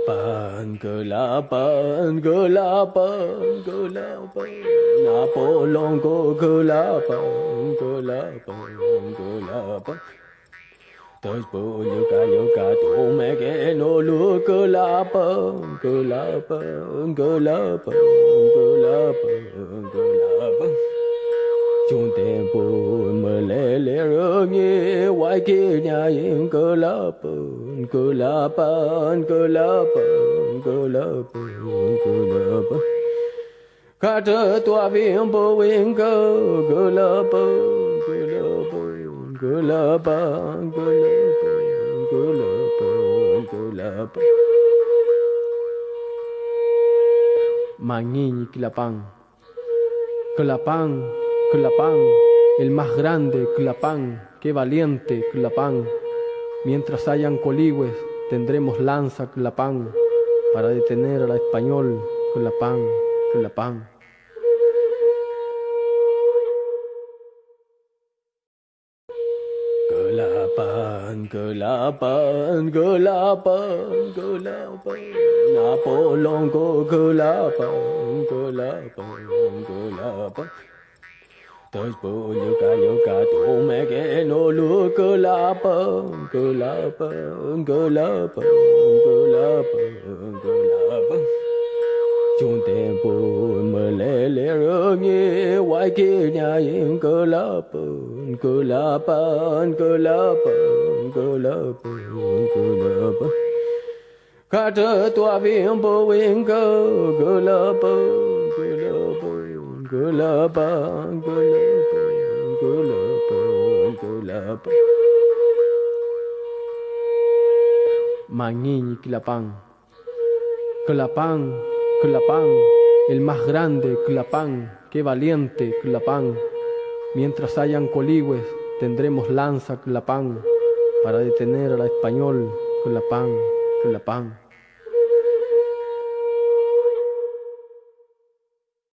Külapan, Külapan, Külapan, Külapan, Napolongo, Külapan, Külapan, Külapan. Tospo yuka tume que no lu Külapan, Külapan, Külapan, Külapan, Külapan. Chung tempo melele rengi waiki nyayin Külapan, Külapan, Külapan, Külapan, Külapan. Kata tua vimpo winka Külapan, Külapan, Külapan, Külapan, Külapan, Külapan. Mangiñ y Külapan. Külapan, Külapan, el más grande Külapan, qué valiente Külapan. Mientras hayan coligües, tendremos lanza Külapan, para detener al español Külapan, Külapan. Külapan, Külapan, Külapan, Külapan, Napolongo, Külapan, Külapan, Külapan. Tospo yuka tume que no lu Külapan, Külapan, Külapan, Külapan, Külapan. Chung tempo melele rengi waiki nyayin Külapan, Külapan, Külapan, Külapan, Külapan. Kata tua vimpo winka Külapan, Külapan, Külapan, Külapan, Külapan, Külapan. Mangiñ y Külapan. Külapan, Külapan, el más grande Külapan, qué valiente Külapan. Mientras hayan coligües, tendremos lanza Külapan, para detener al español Külapan, Külapan.